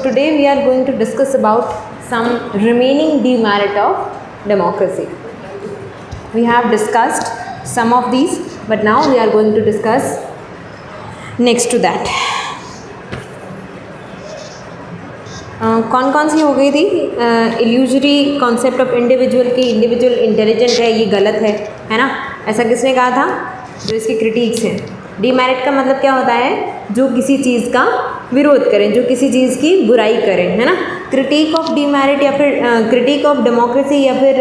today we are going to discuss about some remaining demerit of democracy. We have discussed some of these, but now we are going to discuss next to that. कौन कौन सी हो गई थी? Illusory concept of individual की individual intelligent है, ये गलत है ना? ऐसा किसने कहा था? जो इसके क्रिटिक्स हैं। डीमेरिट का मतलब क्या होता है? जो किसी चीज़ का विरोध करें, जो किसी चीज़ की बुराई करें, है ना? क्रिटिक ऑफ डीमेरिट या फिर क्रिटिक ऑफ डेमोक्रेसी या फिर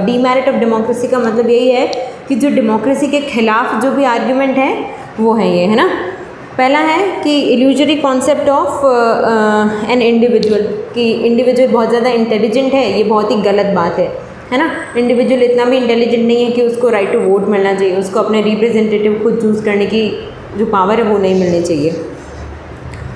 डीमेरिट ऑफ डेमोक्रेसी का मतलब यही है कि जो डेमोक्रेसी के खिलाफ जो भी आर्ग्यूमेंट है वो है ये, है ना? पहला है कि illusory concept of an individual, कि इंडिविजुअल बहुत ज़्यादा इंटेलिजेंट है, ये बहुत ही गलत बात है ना? इंडिविजुअल इतना भी इंटेलिजेंट नहीं है कि उसको राइट टू वोट मिलना चाहिए, उसको अपने रिप्रेजेंटेटिव खुद चूज़ करने की जो पावर है वो नहीं मिलनी चाहिए।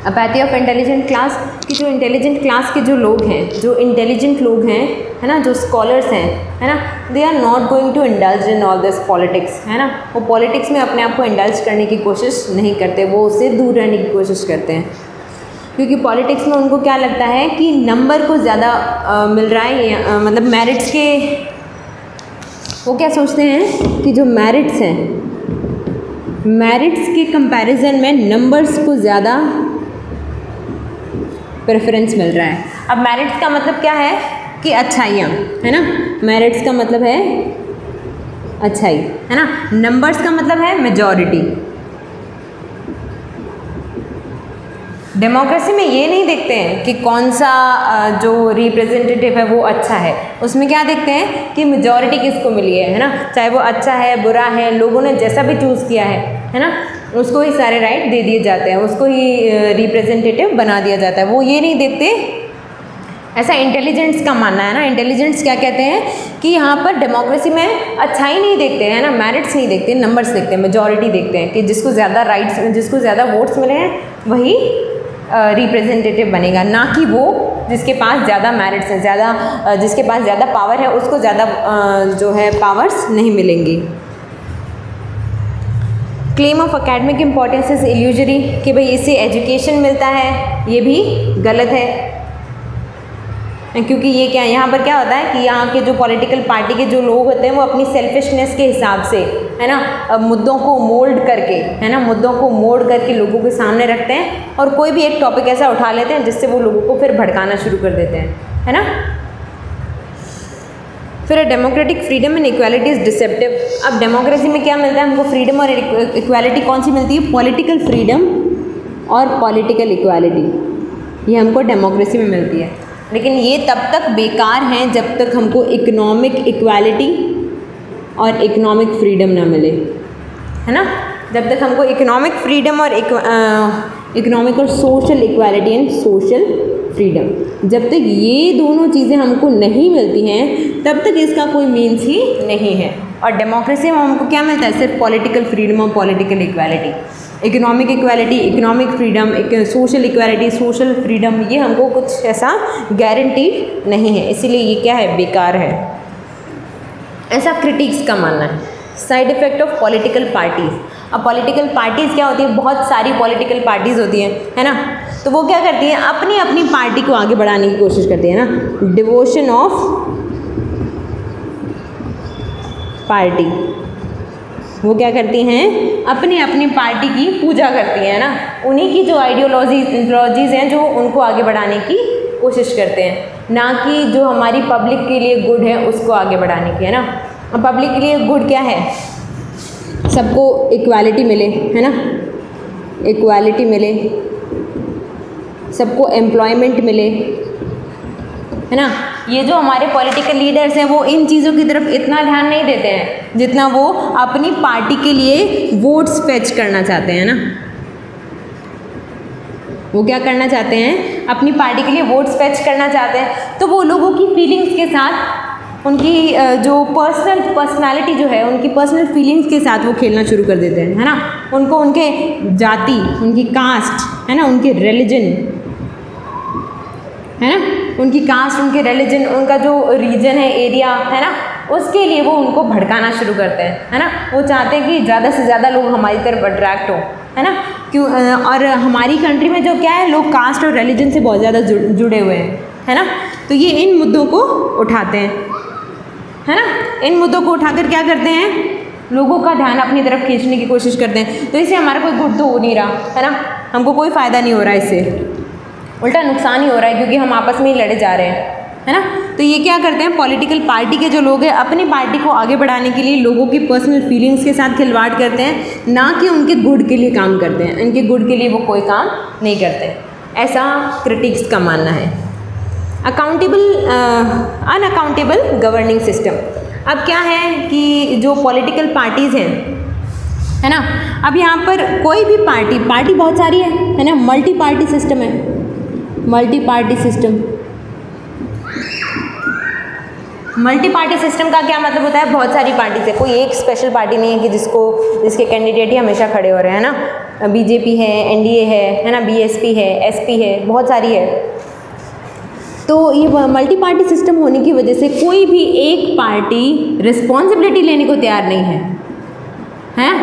अपैथी ऑफ इंटेलिजेंट क्लास, कि जो इंटेलिजेंट क्लास के जो लोग हैं, जो इंटेलिजेंट लोग हैं, है ना, जो स्कॉलर्स हैं, है ना, they are not going to indulge in all this politics, है ना? वो पॉलिटिक्स में अपने आप को इंडल्ज करने की कोशिश नहीं करते, वो उससे दूर रहने की कोशिश करते हैं, क्योंकि पॉलिटिक्स में उनको क्या लगता है कि नंबर को ज़्यादा मिल रहा है, मतलब मेरिट्स के, वो क्या सोचते हैं कि जो मेरिट्स हैं, मेरिट्स के कंपैरिजन में नंबर्स को ज़्यादा प्रेफरेंस मिल रहा है। अब मेरिट्स का मतलब क्या है कि अच्छाइयाँ, है ना? मेरिट्स का मतलब है अच्छाई, है ना? नंबर्स का मतलब है मेजॉरिटी। डेमोक्रेसी में ये नहीं देखते हैं कि कौन सा जो रिप्रेजेंटेटिव है वो अच्छा है, उसमें क्या देखते हैं कि मेजॉरिटी किसको मिली है ना? चाहे वो अच्छा है बुरा है, लोगों ने जैसा भी चूज़ किया है ना, उसको ही सारे राइट दे दिए जाते हैं, उसको ही रिप्रेजेंटेटिव बना दिया जाता है। वो ये नहीं देखते, ऐसा इंटेलिजेंट्स का मानना है ना। इंटेलिजेंट्स क्या कहते हैं कि यहाँ पर डेमोक्रेसी में अच्छाई नहीं देखते हैं ना, मेरिट्स नहीं देखते, नंबर्स देखते हैं, मेजॉरिटी देखते हैं कि जिसको ज़्यादा राइट्स, जिसको ज़्यादा वोट्स मिले हैं वही रिप्रेजेंटेटिव बनेगा, ना कि वो जिसके पास ज़्यादा मेरिट्स हैं, ज़्यादा जिसके पास ज़्यादा पावर है उसको ज़्यादा जो है पावर्स नहीं मिलेंगी। Claim of academic importance is illusory, कि भाई इससे एजुकेशन मिलता है, ये भी गलत है, क्योंकि ये क्या, यहाँ पर क्या होता है कि यहाँ के जो पॉलिटिकल पार्टी के जो लोग होते हैं वो अपनी सेल्फिशनेस के हिसाब से, है ना, मुद्दों को मोल्ड करके, है ना, मुद्दों को मोल्ड करके लोगों के सामने रखते हैं और कोई भी एक टॉपिक ऐसा उठा लेते हैं जिससे वो लोगों को फिर भड़काना शुरू कर देते हैं, है ना? फिर democratic freedom and equality is deceptive. अब डेमोक्रेसी में क्या मिलता है हमको? फ्रीडम और इक्वालिटी कौन सी मिलती है? पॉलिटिकल फ्रीडम और पॉलिटिकल इक्वालिटी, ये हमको डेमोक्रेसी में मिलती है। लेकिन ये तब तक बेकार हैं जब तक हमको इकोनॉमिक इक्वालिटी और इकोनॉमिक फ्रीडम ना मिले, है ना? जब तक हमको इकोनॉमिक फ्रीडम और इकोनॉमिक और social equality and social freedom, जब तक ये दोनों चीज़ें हमको नहीं मिलती हैं तब तक इसका कोई मीन्स ही नहीं है। और डेमोक्रेसी में हमको क्या मिलता है? सिर्फ पॉलिटिकल फ्रीडम और political equality. Economic equality, economic freedom, social equality, social freedom, ये हमको कुछ ऐसा गारंटी नहीं है, इसीलिए ये क्या है? बेकार है, ऐसा क्रिटिक्स का मानना है। Side effect of political parties. अब पॉलिटिकल पार्टीज़ क्या होती है? बहुत सारी पॉलिटिकल पार्टीज़ होती हैं, है ना? तो वो क्या करती हैं? अपनी अपनी पार्टी को आगे बढ़ाने की कोशिश करती है ना। डिवोशन ऑफ पार्टी, वो क्या करती हैं? अपनी अपनी पार्टी की पूजा करती हैं ना, उन्हीं की जो आइडियोलॉजीज़ हैं जो उनको आगे बढ़ाने की कोशिश करते हैं, ना कि जो हमारी पब्लिक के लिए गुड है उसको आगे बढ़ाने की, है ना। पब्लिक के लिए गुड क्या है? सबको इक्वालिटी मिले, है ना, इक्वालिटी मिले, सबको एम्प्लॉयमेंट मिले, है ना। ये जो हमारे पॉलिटिकल लीडर्स हैं वो इन चीज़ों की तरफ इतना ध्यान नहीं देते हैं जितना वो अपनी पार्टी के लिए वोट्स फेच करना चाहते हैं ना। वो क्या करना चाहते हैं? अपनी पार्टी के लिए वोट्स फेच करना चाहते हैं, तो वो लोगों की फीलिंग्स के साथ, उनकी जो पर्सनालिटी जो है, उनकी पर्सनल फीलिंग्स के साथ वो खेलना शुरू कर देते हैं, है ना। उनको उनके जाति, उनकी कास्ट, है ना, उनके रिलीजन, है ना, उनकी कास्ट, उनके रिलीजन, उनका जो रीजन है, एरिया, है ना, उसके लिए वो उनको भड़काना शुरू करते हैं, है ना। वो चाहते हैं कि ज़्यादा से ज़्यादा लोग हमारी तरफ अट्रैक्ट हो, है ना। क्यों और हमारी कंट्री में जो क्या है, लोग कास्ट और रिलीजन से बहुत ज़्यादा जुड़े हुए हैं, है ना। तो ये इन मुद्दों को उठाते हैं, है ना। इन मुद्दों को उठाकर क्या करते हैं, लोगों का ध्यान अपनी तरफ खींचने की कोशिश करते हैं। तो इससे हमारा कोई गुड तो हो नहीं रहा, है ना, हमको कोई फ़ायदा नहीं हो रहा, इससे उल्टा नुकसान ही हो रहा है, क्योंकि हम आपस में ही लड़े जा रहे हैं, है ना। तो ये क्या करते हैं, पॉलिटिकल पार्टी के जो लोग हैं अपनी पार्टी को आगे बढ़ाने के लिए लोगों की पर्सनल फीलिंग्स के साथ खिलवाड़ करते हैं, ना कि उनके गुड के लिए काम करते हैं। उनके गुड के लिए वो कोई काम नहीं करते, ऐसा क्रिटिक्स का मानना है। Unaccountable governing system. अब क्या है कि जो पॉलिटिकल पार्टीज़ हैं, है ना, अब यहाँ पर कोई भी पार्टी बहुत सारी है ना, मल्टी पार्टी सिस्टम है, multi party system. Multi party system का क्या मतलब होता है, बहुत सारी पार्टी है, कोई एक स्पेशल पार्टी नहीं है कि जिसके कैंडिडेट ही हमेशा खड़े हो रहे हैं, ना। बीजेपी है, एनडीए है ना, बीएसपी है, एसपी है, बहुत सारी है। तो ये मल्टी पार्टी सिस्टम होने की वजह से कोई भी एक पार्टी रिस्पॉन्सिबिलिटी लेने को तैयार नहीं है, हैं,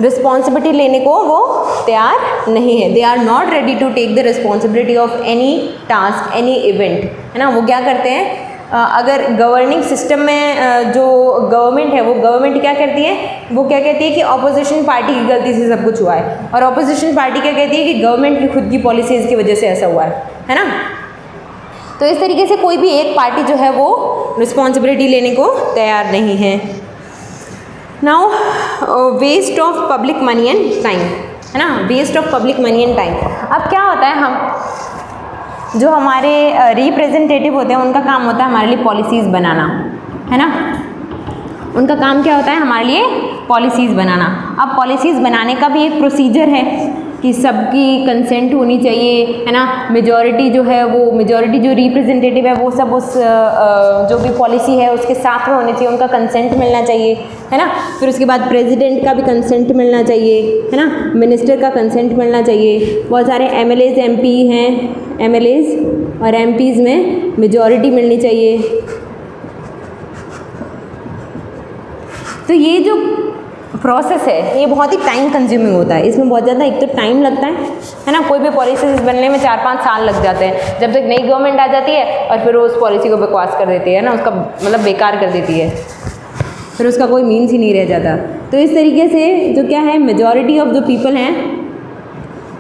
रिस्पॉन्सिबिलिटी लेने को वो तैयार नहीं है। They are not ready to take the responsibility of any task, any event, है ना। वो क्या करते हैं, अगर गवर्निंग सिस्टम में जो गवर्नमेंट है, वो गवर्नमेंट क्या करती है, वो क्या कहती है कि ऑपोजिशन पार्टी की गलती से सब कुछ हुआ है, और ऑपोजिशन पार्टी क्या कहती है कि गवर्नमेंट की खुद की पॉलिसीज़ की वजह से ऐसा हुआ है ना। तो इस तरीके से कोई भी एक पार्टी जो है वो रिस्पॉन्सिबिलिटी लेने को तैयार नहीं है। Now waste of public money and time, है ना, waste of public money and time. अब क्या होता है, हम जो हमारे रिप्रेजेंटेटिव होते हैं उनका काम होता है हमारे लिए पॉलिसीज़ बनाना, है ना। उनका काम क्या होता है, हमारे लिए पॉलिसीज़ बनाना। अब पॉलिसीज़ बनाने का भी एक प्रोसीजर है कि सबकी कंसेंट होनी चाहिए, है ना। मेजॉरिटी जो है वो, मेजॉरिटी जो रिप्रेजेंटेटिव है वो सब उस जो भी पॉलिसी है उसके साथ में होनी चाहिए, उनका कंसेंट मिलना चाहिए, है ना। फिर उसके बाद प्रेसिडेंट का भी कंसेंट मिलना चाहिए, है ना, मिनिस्टर का कंसेंट मिलना चाहिए। बहुत सारे एमएलएज एमपी हैं, एमएलएज और एमपीज़ में मेजॉरिटी मिलनी चाहिए। तो ये जो प्रोसेस है ये बहुत ही टाइम कंज्यूमिंग होता है, इसमें बहुत ज़्यादा एक तो टाइम लगता है ना। कोई भी पॉलिसीज़ बनने में 4-5 साल लग जाते हैं, जब तक नई गवर्नमेंट आ जाती है और फिर वो उस पॉलिसी को बकवास कर देती है ना, उसका मतलब बेकार कर देती है, फिर उसका कोई मीन्स ही नहीं रह जाता। तो इस तरीके से जो क्या है, मेजॉरिटी ऑफ जो पीपल हैं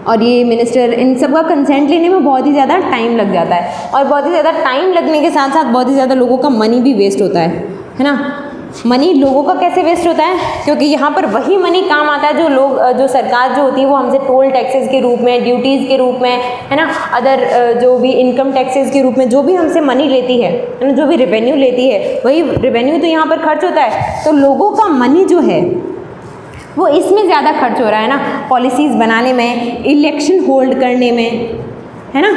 और ये मिनिस्टर, इन सब का कंसेंट लेने में बहुत ही ज़्यादा टाइम लग जाता है, और बहुत ही ज़्यादा टाइम लगने के साथ साथ बहुत ही ज़्यादा लोगों का मनी भी वेस्ट होता है ना। मनी लोगों का कैसे वेस्ट होता है, क्योंकि यहाँ पर वही मनी काम आता है जो सरकार जो होती है वो हमसे टोल टैक्सेस के रूप में, ड्यूटीज़ के रूप में, है ना, अदर जो भी इनकम टैक्सेस के रूप में जो भी हमसे मनी लेती है ना, जो भी रेवेन्यू लेती है, वही रेवेन्यू तो यहाँ पर खर्च होता है। तो लोगों का मनी जो है वो इसमें ज़्यादा खर्च हो रहा है ना, पॉलिसीज़ बनाने में, इलेक्शन होल्ड करने में, है ना,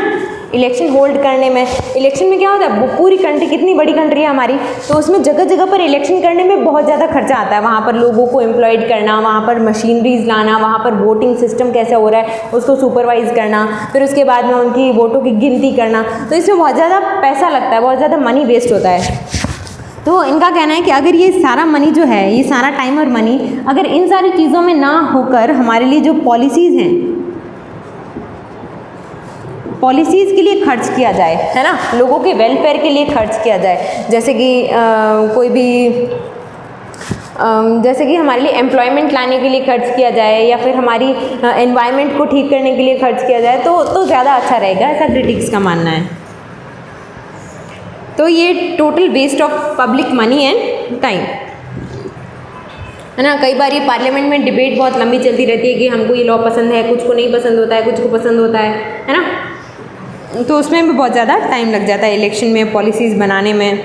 इलेक्शन होल्ड करने में। इलेक्शन में क्या होता है, वो पूरी कंट्री, कितनी बड़ी कंट्री है हमारी, तो उसमें जगह जगह पर इलेक्शन करने में बहुत ज़्यादा खर्चा आता है। वहाँ पर लोगों को एम्प्लॉयड करना, वहाँ पर मशीनरीज लाना, वहाँ पर वोटिंग सिस्टम कैसे हो रहा है उसको सुपरवाइज करना, फिर उसके बाद में उनकी वोटों की गिनती करना। तो इसमें बहुत ज़्यादा पैसा लगता है, बहुत ज़्यादा मनी वेस्ट होता है। तो इनका कहना है कि अगर ये सारा मनी जो है, ये सारा टाइम और मनी अगर इन सारी चीज़ों में ना होकर हमारे लिए जो पॉलिसीज़ हैं, पॉलिसीज़ के लिए खर्च किया जाए, है ना, लोगों के वेलफेयर के लिए खर्च किया जाए, जैसे कि कोई भी जैसे कि हमारे लिए एम्प्लॉयमेंट लाने के लिए खर्च किया जाए, या फिर हमारी एनवायरनमेंट को ठीक करने के लिए खर्च किया जाए, तो ज़्यादा अच्छा रहेगा, ऐसा क्रिटिक्स का मानना है। तो ये total waste of public money and time, है ना। कई बार ये पार्लियामेंट में डिबेट बहुत लंबी चलती रहती है कि हमको ये लॉ पसंद है, कुछ को नहीं पसंद होता है, कुछ को पसंद होता है ना। तो उसमें भी बहुत ज़्यादा टाइम लग जाता है, इलेक्शन में पॉलिसीज़ बनाने में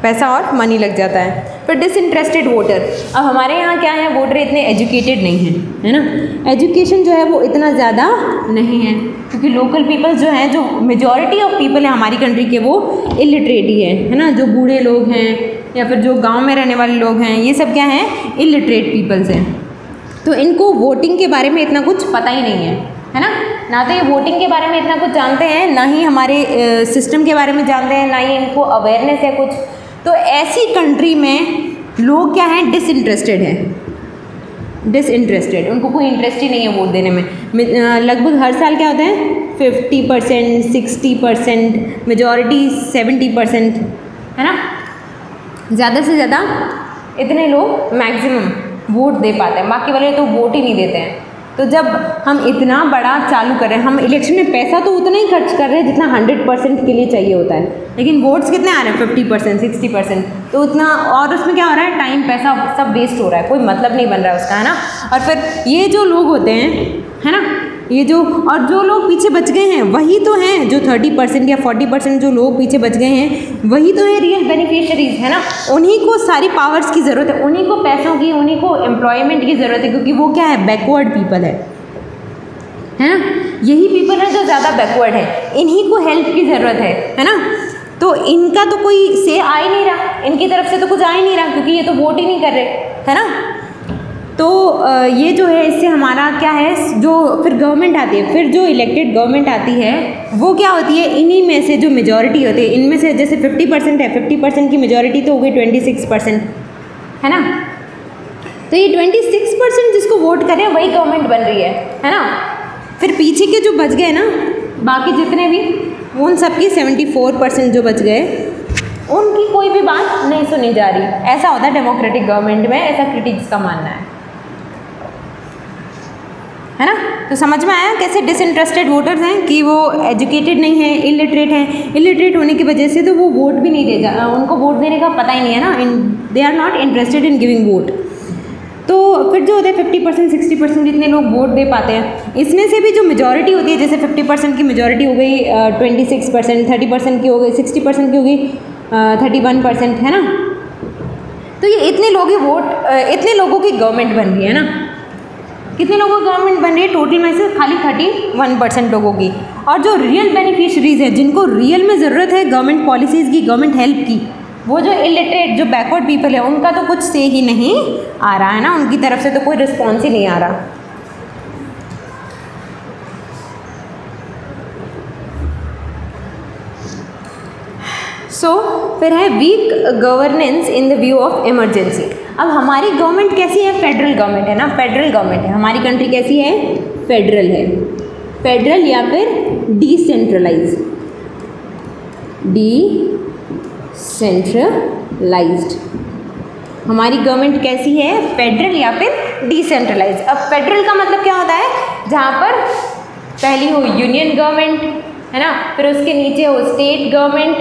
पैसा और मनी लग जाता है। फिर डिसइंटरेस्टेड वोटर। अब हमारे यहाँ क्या है, वोटर इतने एजुकेटेड नहीं हैं, है ना, एजुकेशन जो है वो इतना ज़्यादा नहीं है, क्योंकि लोकल पीपल जो हैं, जो मेजॉरिटी ऑफ पीपल है हमारी कंट्री के, वो इलिटरेट ही है ना। जो बूढ़े लोग हैं या फिर जो गाँव में रहने वाले लोग हैं, ये सब क्या हैं, इलिटरेट पीपल्स हैं। तो इनको वोटिंग के बारे में इतना कुछ पता ही नहीं है ना। ना तो ये वोटिंग के बारे में इतना कुछ जानते हैं, ना ही हमारे सिस्टम के बारे में जानते हैं, ना ही इनको अवेयरनेस है कुछ। तो ऐसी कंट्री में लोग क्या हैं, डिसइंटरेस्टेड हैं, डिसइंटरेस्टेड, उनको कोई इंटरेस्ट ही नहीं है वोट देने में। लगभग हर साल क्या होता है 50%, 60%, मेजॉरिटी 70%, है ना। ज़्यादा से ज़्यादा इतने लोग मैक्सिमम वोट दे पाते हैं, बाकी वाले तो वोट ही नहीं देते हैं। तो जब हम इतना बड़ा चालू कर रहे हैं, हम इलेक्शन में पैसा तो उतना ही खर्च कर रहे हैं जितना 100% के लिए चाहिए होता है, लेकिन वोट्स कितने आ रहे हैं 50%, 60%, तो उतना, और उसमें क्या हो रहा है, टाइम पैसा सब वेस्ट हो रहा है, कोई मतलब नहीं बन रहा है उसका, है ना। और फिर ये जो लोग होते हैं, है ना, ये जो, और जो लोग पीछे बच गए हैं वही तो हैं, जो 30% या 40% जो लोग पीछे बच गए हैं वही तो है रियल बेनिफिशियरीज, है ना। उन्हीं को सारी पावर्स की ज़रूरत है, उन्हीं को पैसों की, उन्हीं को एम्प्लॉयमेंट की ज़रूरत है, क्योंकि वो क्या है, बैकवर्ड पीपल है ना। यही पीपल है जो ज़्यादा बैकवर्ड है, इन्हीं को हेल्प की ज़रूरत है ना। तो इनका तो कोई से आ ही नहीं रहा, इनकी तरफ से तो कुछ आ ही नहीं रहा, क्योंकि ये तो वोट ही नहीं कर रहे, है ना। तो ये जो है, इससे हमारा क्या है, जो फिर गवर्नमेंट आती है, फिर जो इलेक्टेड गवर्नमेंट आती है वो क्या होती है, इन्हीं में से जो मेजॉरिटी होती है, इनमें से जैसे 50% है, 50% की मेजॉरिटी तो हो गई 26%, है ना। तो ये 26% जिसको वोट करें वही गवर्नमेंट बन रही है ना। फिर पीछे के जो बच गए ना, बाकी जितने भी, उन सबकी 74% जो बच गए, उनकी कोई भी बात नहीं सुनी जा रही। ऐसा होता है डेमोक्रेटिक गवर्नमेंट में, ऐसा क्रिटिक्स का मानना है ना। तो समझ में आया कैसे डिसइंटरेस्टेड वोटर्स हैं, कि वो एजुकेटेड नहीं है, इलिटरेट हैं, इलिटरेट होने की वजह से तो वो वोट भी नहीं देगा, उनको वोट देने का पता ही नहीं है ना, they are not interested in giving vote. तो फिर जो होते हैं 50%, 60% जितने लोग वोट दे पाते हैं, इसमें से भी जो मेजॉरिटी होती है, जैसे 50% की मेजॉरिटी हो गई 26%, 30% की हो गई, 60% की हो गई 31%, है ना। तो ये इतने लोग ही वोट, इतने लोगों की गवर्नमेंट बन रही है ना। कितने लोगों की गवर्नमेंट बन रही है, टोटल में से खाली 31% लोगों की। और जो रियल बेनिफिशरीज हैं, जिनको रियल में ज़रूरत है गवर्नमेंट पॉलिसीज़ की, गवर्नमेंट हेल्प की, वो जो इलिटरेट, जो बैकवर्ड पीपल है, उनका तो कुछ से ही नहीं आ रहा है ना, उनकी तरफ से तो कोई रिस्पॉन्स ही नहीं आ रहा। फिर है weak governance in the view of emergency. अब हमारी गवर्नमेंट कैसी है, फेडरल गवर्नमेंट है ना, फेडरल गवर्नमेंट है हमारी कंट्री। कैसी है, फेडरल है, फेडरल या फिर डिसेंट्रलाइज, डिसेंट्रलाइज्ड। हमारी गवर्नमेंट कैसी है, फेडरल या फिर डिसेंट्रलाइज। अब फेडरल का मतलब क्या होता है, जहाँ पर पहली हो यूनियन गवर्नमेंट, है ना, फिर उसके नीचे हो स्टेट गवर्नमेंट,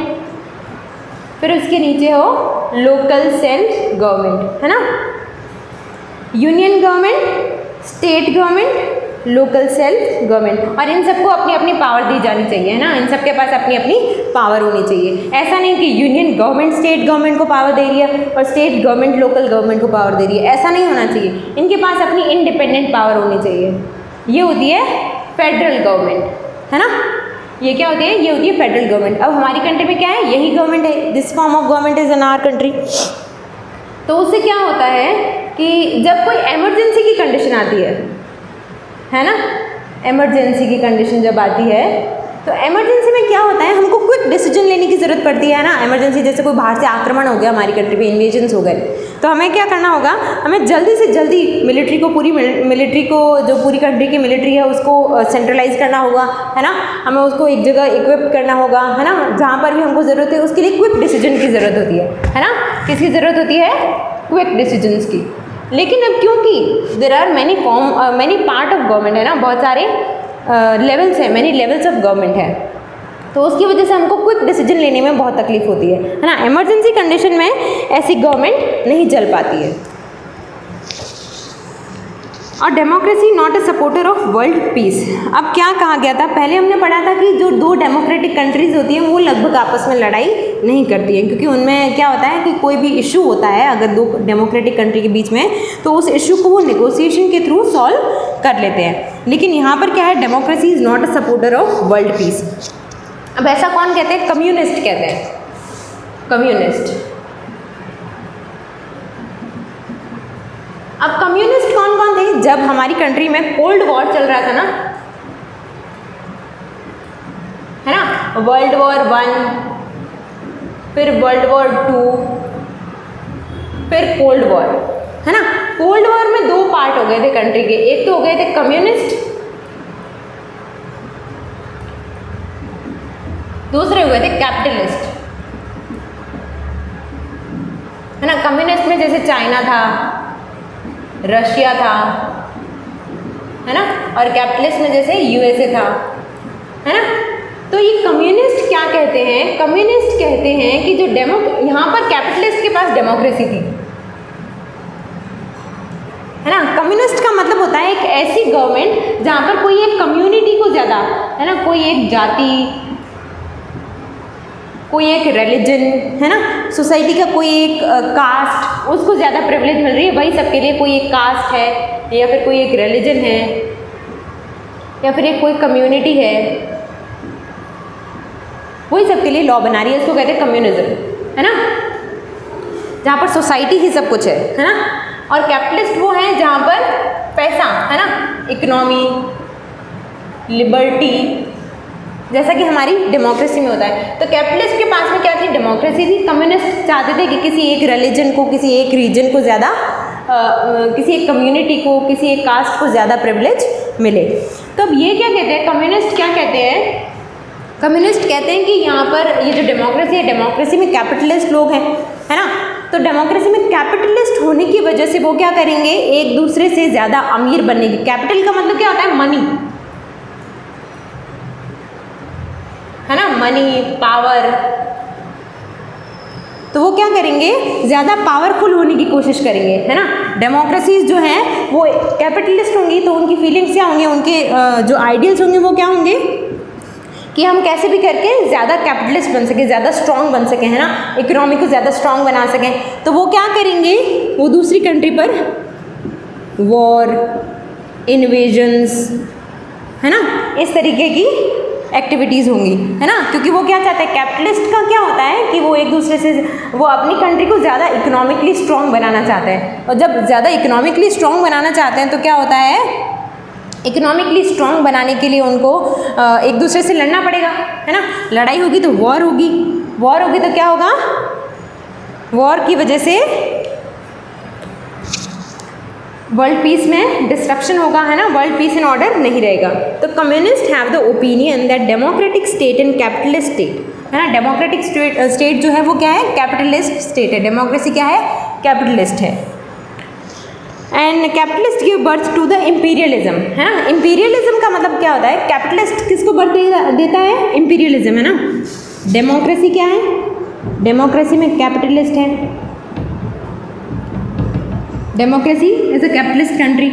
फिर उसके नीचे हो लोकल सेल्फ गवर्नमेंट, है ना। Union government, state government, local self government, और इन सबको अपनी अपनी पावर दी जानी चाहिए, है ना। इन सबके पास अपनी अपनी पावर होनी चाहिए। ऐसा नहीं कि यूनियन गवर्नमेंट स्टेट गवर्नमेंट को पावर दे रही है और स्टेट गवर्नमेंट लोकल गवर्नमेंट को पावर दे रही है, ऐसा नहीं होना चाहिए। इनके पास अपनी इंडिपेंडेंट पावर होनी चाहिए। ये होती है फेडरल गवर्नमेंट, है ना। ये क्या होती है, ये होती है फेडरल गवर्नमेंट। अब हमारी कंट्री में क्या है, यही गवर्नमेंट है, this form of government is in our country. तो उससे क्या होता है कि जब कोई इमरजेंसी की कंडीशन आती है ना, इमरजेंसी की कंडीशन जब आती है, तो इमरजेंसी में क्या होता है, हमको क्विक डिसीजन लेने की ज़रूरत पड़ती है ना। इमरजेंसी जैसे कोई बाहर से आक्रमण हो गया, हमारी कंट्री में इन्वेजन्स हो गए, तो हमें क्या करना होगा, हमें जल्दी से जल्दी मिलिट्री को, पूरी मिलिट्री को, जो पूरी कंट्री की मिलिट्री है उसको सेंट्रलाइज करना होगा, है ना। हमें उसको एक जगह इक्विप करना होगा, है ना, जहाँ पर भी हमको ज़रूरत है उसके लिए क्विक डिसीजन की ज़रूरत होती है ना। किसकी ज़रूरत होती है, क्विक डिसीजंस की। लेकिन अब क्योंकि there are many part of government, है ना, बहुत सारे लेवल्स हैं, मैनी लेवल्स ऑफ गवर्नमेंट है, तो उसकी वजह से हमको क्विक डिसीजन लेने में बहुत तकलीफ होती है ना। इमरजेंसी कंडीशन में ऐसी गवर्नमेंट नहीं चल पाती है। और democracy not a supporter of world piece. अब क्या कहा गया था, पहले हमने पढ़ा था कि जो दो डेमोक्रेटिक कंट्रीज़ होती हैं वो लगभग आपस में लड़ाई नहीं करती हैं, क्योंकि उनमें क्या होता है कि कोई भी इशू होता है अगर दो डेमोक्रेटिक कंट्री के बीच में, तो उस इशू को वो नेगोशिएशन के थ्रू सॉल्व कर लेते हैं। लेकिन यहाँ पर क्या है, democracy is not a supporter of world piece. अब ऐसा कौन कहते हैं, कम्युनिस्ट कहते हैं, कम्युनिस्ट। अब कम्युनिस्ट कौन कौन थे, जब हमारी कंट्री में कोल्ड वॉर चल रहा था ना, है ना, वर्ल्ड वॉर 1, फिर वर्ल्ड वॉर 2, फिर कोल्ड वॉर, है ना। कोल्ड वॉर में दो पार्ट हो गए थे कंट्री के, एक तो हो गए थे कम्युनिस्ट, दूसरे हुए थे कैपिटलिस्ट, है ना। कम्युनिस्ट में जैसे चाइना था, रशिया था, है ना, और कैपिटलिस्ट में जैसे यूएसए था, है ना। तो ये कम्युनिस्ट क्या कहते हैं, कम्युनिस्ट कहते हैं कि जो यहाँ पर कैपिटलिस्ट के पास डेमोक्रेसी थी, है ना। कम्युनिस्ट का मतलब होता है एक ऐसी गवर्नमेंट जहाँ पर कोई एक कम्युनिटी को ज़्यादा, है ना, कोई एक जाति, कोई एक रिलीजन, है ना, सोसाइटी का कोई एक कास्ट, उसको ज़्यादा प्रिविलेज मिल रही है, वही सबके लिए कोई एक कास्ट है या फिर कोई एक रिलीजन है या फिर एक कोई कम्युनिटी है, वही सबके लिए लॉ बना रही है, इसको कहते हैं कम्युनिज्म, है ना, जहाँ पर सोसाइटी ही सब कुछ है ना। और कैपिटलिस्ट वो है जहाँ पर पैसा, है ना, इकोनॉमी, लिबर्टी, जैसा कि हमारी डेमोक्रेसी में होता है। तो कैपिटलिस्ट के पास में क्या थी, डेमोक्रेसी थी। कम्युनिस्ट चाहते थे कि किसी एक रिलीजन को, किसी एक रीजन को ज़्यादा, किसी एक कम्युनिटी को, किसी एक कास्ट को ज़्यादा प्रिविलेज मिले। तो अब ये क्या कहते हैं, कम्युनिस्ट क्या कहते हैं, कम्युनिस्ट कहते हैं कि यहाँ पर ये जो डेमोक्रेसी है, डेमोक्रेसी में कैपिटलिस्ट लोग हैं, है ना। तो डेमोक्रेसी में कैपिटलिस्ट होने की वजह से वो क्या करेंगे, एक दूसरे से ज़्यादा अमीर बनने की, कैपिटल का मतलब क्या होता है, मनी, है ना, मनी, पावर। तो वो क्या करेंगे, ज़्यादा पावरफुल होने की कोशिश करेंगे, है ना। डेमोक्रेसीज जो हैं वो कैपिटलिस्ट होंगी, तो उनकी फीलिंग्स क्या होंगी, उनके जो आइडियल्स होंगे वो क्या होंगे कि हम कैसे भी करके ज़्यादा कैपिटलिस्ट बन सकें, ज़्यादा स्ट्रॉन्ग बन सकें, है ना, इकोनॉमी को ज़्यादा स्ट्रॉन्ग बना सकें। तो वो क्या करेंगे, वो दूसरी कंट्री पर वॉर, इन्वेजन्स, है ना, इस तरीके की एक्टिविटीज़ होंगी, है ना। क्योंकि वो क्या चाहते हैं, कैपिटलिस्ट का क्या होता है कि वो एक दूसरे से, वो अपनी कंट्री को ज़्यादा इकोनॉमिकली स्ट्रॉन्ग बनाना चाहते हैं। और जब ज़्यादा इकोनॉमिकली स्ट्रॉन्ग बनाना चाहते हैं तो क्या होता है, इकोनॉमिकली स्ट्रॉन्ग बनाने के लिए उनको एक दूसरे से लड़ना पड़ेगा, है ना। लड़ाई होगी तो वॉर होगी, वॉर होगी तो क्या होगा, वॉर की वजह से वर्ल्ड पीस में डिस्ट्रप्शन होगा, है ना, वर्ल्ड पीस एंड ऑर्डर नहीं रहेगा। तो communist have the opinion that democratic state and capitalist state, है ना, डेमोक्रेटिक स्टेट जो है वो क्या है, कैपिटलिस्ट स्टेट है, डेमोक्रेसी क्या है, कैपिटलिस्ट है। And capitalist give birth to the imperialism, है ना। इम्पीरियलिज्म का मतलब क्या होता है, कैपिटलिस्ट किसको बर्थ देता है, इम्पीरियलिज्म, है ना। डेमोक्रेसी क्या है, डेमोक्रेसी में कैपिटलिस्ट है, democracy is a capitalist country.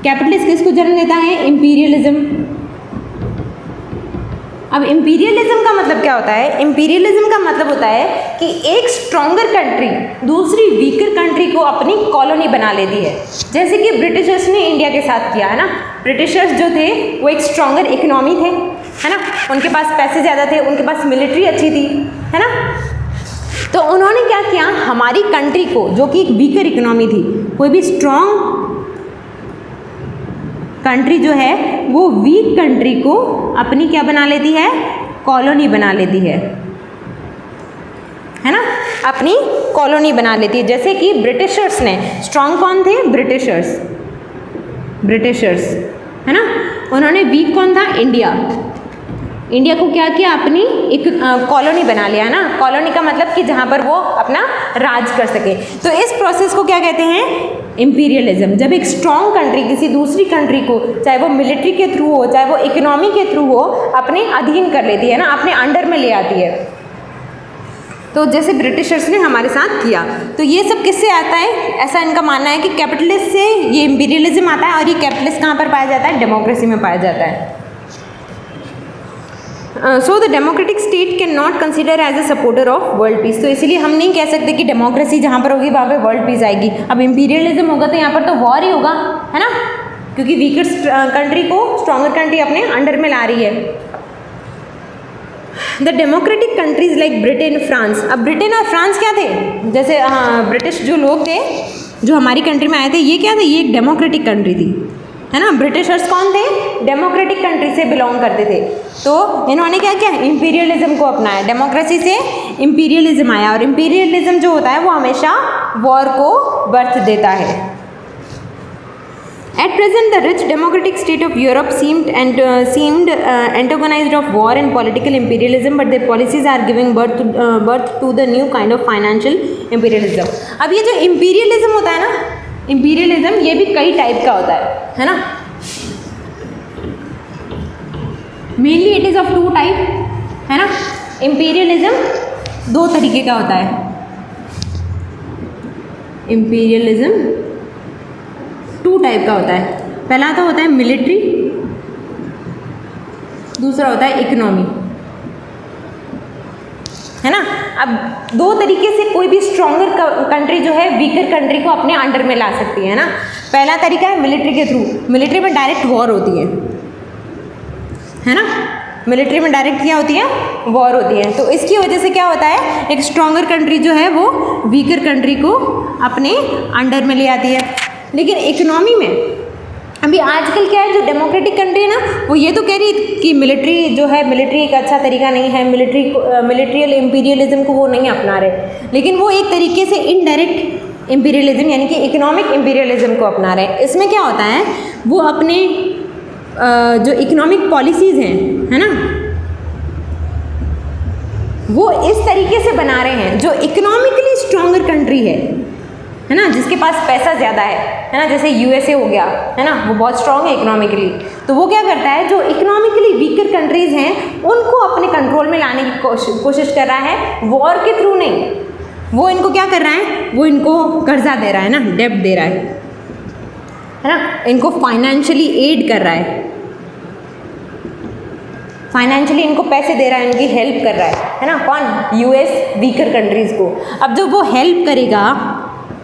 Capitalist किसको जन्म देता है, इम्पीरियलिज्म। अब इम्पीरियलिज्म का मतलब क्या होता है, इम्पीरियलिज्म का मतलब होता है कि एक स्ट्रॉन्गर कंट्री दूसरी वीकर कंट्री को अपनी कॉलोनी बना लेती है, जैसे कि ब्रिटिशर्स ने इंडिया के साथ किया, है ना। ब्रिटिशर्स जो थे वो एक स्ट्रॉन्गर इकोनॉमी थे, है ना, उनके पास पैसे ज़्यादा थे, उनके पास मिलिट्री अच्छी थी, है ना। तो उन्होंने क्या किया, हमारी कंट्री को, जो कि एक वीकर इकोनॉमी थी, कोई भी स्ट्रॉन्ग कंट्री जो है वो वीक कंट्री को अपनी क्या बना लेती है, कॉलोनी बना लेती है ना, अपनी कॉलोनी बना लेती है। जैसे कि ब्रिटिशर्स ने, स्ट्रॉन्ग कौन थे, ब्रिटिशर्स, ब्रिटिशर्स, है ना। उन्होंने वीक कौन था, इंडिया, इंडिया को क्या किया, अपनी एक कॉलोनी बना लिया ना। कॉलोनी का मतलब कि जहाँ पर वो अपना राज कर सके। तो इस प्रोसेस को क्या कहते हैं, इम्पीरियलिज्म। जब एक स्ट्रॉन्ग कंट्री किसी दूसरी कंट्री को, चाहे वो मिलिट्री के थ्रू हो, चाहे वो इकोनॉमी के थ्रू हो, अपने अधीन कर लेती है ना, अपने अंडर में ले आती है। तो जैसे ब्रिटिशर्स ने हमारे साथ किया। तो ये सब किससे आता है, ऐसा इनका मानना है कि कैपिटलिस्ट से ये इम्पीरियलिज्म आता है। और ये कैपिटलिस्ट कहाँ पर पाया जाता है, डेमोक्रेसी में पाया जाता है। So the democratic state can not consider as a supporter of world peace. तो इसलिए हम नहीं कह सकते कि डेमोक्रेसी जहाँ पर होगी वहाँ पे वर्ल्ड पीस आएगी। अब इम्पीरियलिज्म होगा तो यहाँ पर तो वॉर ही होगा, है ना, क्योंकि वीकर कंट्री को स्ट्रॉन्गर कंट्री अपने अंडर में ला रही है। The democratic countries like Britain, France. अब ब्रिटेन और फ्रांस क्या थे, जैसे ब्रिटिश जो लोग थे जो हमारी कंट्री में आए थे, ये क्या थे, ये एक डेमोक्रेटिक कंट्री थी, है ना। ब्रिटिशर्स कौन थे? डेमोक्रेटिक कंट्री से बिलोंग करते थे, तो इन्होंने क्या किया? इंपीरियलिज्म को अपनाया। डेमोक्रेसी से इंपीरियलिज्म आया, और इंपीरियलिज्म जो होता है वो हमेशा वॉर को बर्थ देता है। At present, the rich democratic state of Europe seemed antagonized of war and political imperialism, but their policies are giving birth to the new kind of financial imperialism. अब ये जो imperialism होता है ना, imperialism ये भी कई टाइप का होता है ना। Mainly it is of two type, है ना। imperialism दो तरीके का होता है। imperialism टू टाइप का होता है। पहला तो होता है मिलिट्री, दूसरा होता है इकोनॉमी, है ना। अब दो तरीके से कोई भी स्ट्रॉन्गर कंट्री जो है वीकर कंट्री को अपने अंडर में ला सकती है ना। पहला तरीका है मिलिट्री के थ्रू, मिलिट्री में डायरेक्ट वॉर होती है ना। मिलिट्री में डायरेक्ट क्या होती है? वॉर होती है। तो इसकी वजह से क्या होता है? एक स्ट्रॉन्गर कंट्री जो है वो वीकर कंट्री को अपने अंडर में ले आती है। लेकिन इकोनॉमी में अभी आजकल क्या है, जो डेमोक्रेटिक कंट्री है ना, वो ये तो कह रही कि मिलिट्री जो है, मिलिट्री एक अच्छा तरीका नहीं है, मिलिट्रियल इंपीरियलिज्म को वो नहीं अपना रहे, लेकिन वो एक तरीके से इनडायरेक्ट इंपीरियलिज्म यानी कि इकोनॉमिक इंपीरियलिज्म को अपना रहे हैं। इसमें क्या होता है, वो अपने जो इकोनॉमिक पॉलिसीज़ हैं, है ना, वो इस तरीके से बना रहे हैं जो इकोनॉमिकली स्ट्रॉन्गर कंट्री है ना, जिसके पास पैसा ज़्यादा है ना। जैसे यूएसए हो गया, है ना, वो बहुत स्ट्रॉन्ग है इकोनॉमिकली, तो वो क्या करता है, जो इकोनॉमिकली वीकर कंट्रीज़ हैं उनको अपने कंट्रोल में लाने की कोशिश कर रहा है, वॉर के थ्रू नहीं। वो इनको क्या कर रहा है, वो इनको कर्जा दे रहा है ना, डेब्ट दे रहा है ना, इनको फाइनेंशियली एड कर रहा है, फाइनेंशियली इनको पैसे दे रहा है, इनकी हेल्प कर रहा है ना। कौन? यूएस वीकर कंट्रीज़ को। अब जब वो हेल्प करेगा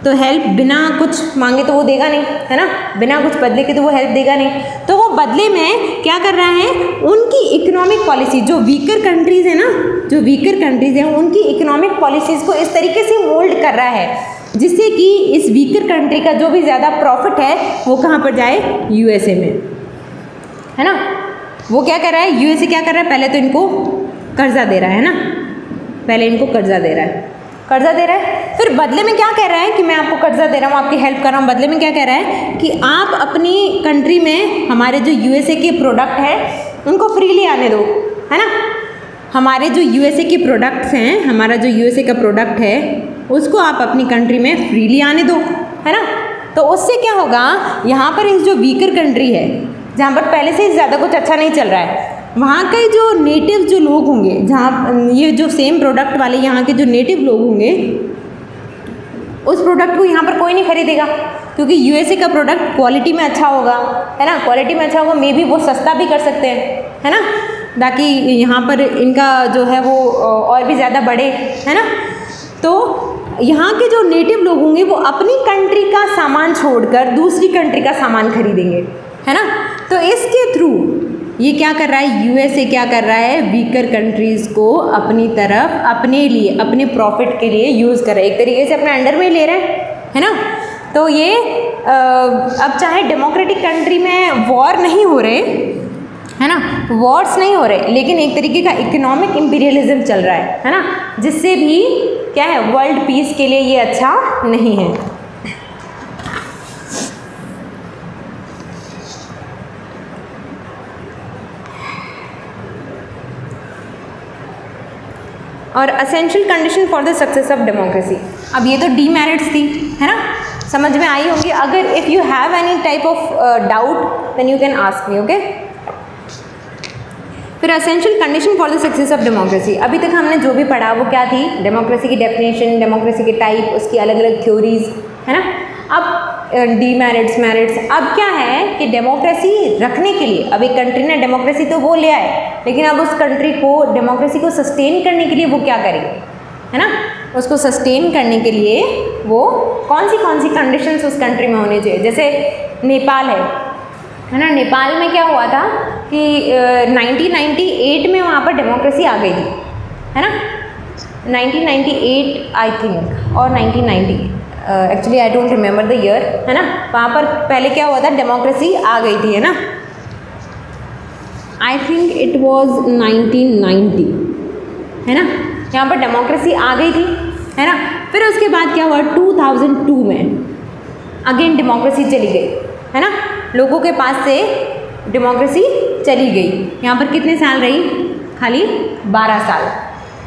तो हेल्प बिना कुछ मांगे तो वो देगा नहीं, है ना, बिना कुछ बदले के तो वो हेल्प देगा नहीं। तो वो बदले में क्या कर रहा है, उनकी इकोनॉमिक पॉलिसी, जो वीकर कंट्रीज़ है ना, जो वीकर कंट्रीज़ हैं उनकी इकोनॉमिक पॉलिसीज़ को इस तरीके से मोल्ड कर रहा है जिससे कि इस वीकर कंट्री का जो भी ज़्यादा प्रॉफिट है वो कहाँ पर जाए? यूएसए में, है ना। वो क्या कर रहा है, यूएसए क्या कर रहा है, पहले तो इनको कर्जा दे रहा है ना, पहले इनको कर्जा दे रहा है, फिर बदले में क्या कह रहा है कि मैं आपको कर्जा दे रहा हूँ, आपकी हेल्प कर रहा हूँ। बदले में क्या कह रहा है कि आप अपनी कंट्री में हमारे जो यूएसए के प्रोडक्ट हैं उनको फ्रीली आने दो, है ना। हमारे जो यूएसए के प्रोडक्ट्स हैं, हमारा जो यूएसए का प्रोडक्ट है उसको आप अपनी कंट्री में फ्रीली आने दो, है ना। तो उससे क्या होगा, यहाँ पर इस जो वीकर कंट्री है, जहाँ पर पहले से ज़्यादा कुछ अच्छा नहीं चल रहा है, वहाँ के जो नेटिव जो लोग होंगे, जहाँ ये जो सेम प्रोडक्ट वाले यहाँ के जो नेटिव लोग होंगे, उस प्रोडक्ट को यहाँ पर कोई नहीं खरीदेगा, क्योंकि यूएसए का प्रोडक्ट क्वालिटी में अच्छा होगा, है ना, क्वालिटी में अच्छा होगा, मे बी वो सस्ता भी कर सकते हैं, है ना, ताकि यहाँ पर इनका जो है वो और भी ज़्यादा बढ़े, है ना। तो यहाँ के जो नेटिव लोग होंगे वो अपनी कंट्री का सामान छोड़कर दूसरी कंट्री का सामान खरीदेंगे, है ना। तो इसके थ्रू ये क्या कर रहा है, यूएसए क्या कर रहा है, वीकर कंट्रीज़ को अपनी तरफ, अपने लिए, अपने प्रॉफिट के लिए यूज़ कर रहा है, एक तरीके से अपने अंडर में ले रहा है ना। तो ये अब चाहे डेमोक्रेटिक कंट्री में वॉर नहीं हो रहे, है ना, वॉर्स नहीं हो रहे, लेकिन एक तरीके का इकोनॉमिक इंपीरियलिज्म चल रहा है ना, जिससे भी क्या है, वर्ल्ड पीस के लिए ये अच्छा नहीं है। और essential condition for the success of democracy. अब ये तो डीमेरिट्स थी, है ना, समझ में आई होंगी। अगर if you have any type of doubt then you can ask me, okay. फिर essential condition for the success of democracy. अभी तक हमने जो भी पढ़ा वो क्या थी, डेमोक्रेसी की डेफिनेशन, डेमोक्रेसी के टाइप, उसकी अलग अलग थ्योरीज, है ना। अब डीमेरिट्स, मेरिट्स, अब क्या है कि डेमोक्रेसी रखने के लिए, अब एक कंट्री ने डेमोक्रेसी तो वो ले आए, लेकिन अब उस कंट्री को, डेमोक्रेसी को सस्टेन करने के लिए वो क्या करेंगे, है ना, उसको सस्टेन करने के लिए वो कौन सी कंडीशंस उस कंट्री में होनी चाहिए। जैसे नेपाल है ना, नेपाल में क्या हुआ था कि 1998 में वहाँ पर डेमोक्रेसी आ गई थी, है ना, 1998 आई थिंक, और 1990 actually I don't remember the year, है ना। वहाँ पर पहले क्या हुआ था, डेमोक्रेसी आ गई थी, है ना। आई थिंक इट वॉज 1990, है ना। यहाँ पर डेमोक्रेसी आ गई थी, है ना। फिर उसके बाद क्या हुआ, 2002 में अगेन डेमोक्रेसी चली गई, है ना। लोगों के पास से डेमोक्रेसी चली गई। यहाँ पर कितने साल रही, खाली 12 साल,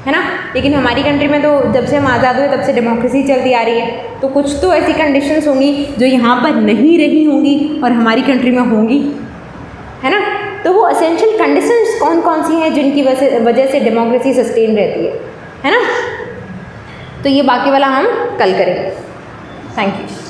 है ना। लेकिन हमारी कंट्री में तो जब से हम आज़ाद हुए तब से डेमोक्रेसी चलती आ रही है। तो कुछ तो ऐसी कंडीशंस होंगी जो यहाँ पर नहीं रही होंगी और हमारी कंट्री में होंगी, है ना। तो वो एसेंशियल कंडीशंस कौन कौन सी हैं जिनकी वजह से डेमोक्रेसी सस्टेन रहती है ना। तो ये बाकी वाला हम कल करेंगे। Thank you.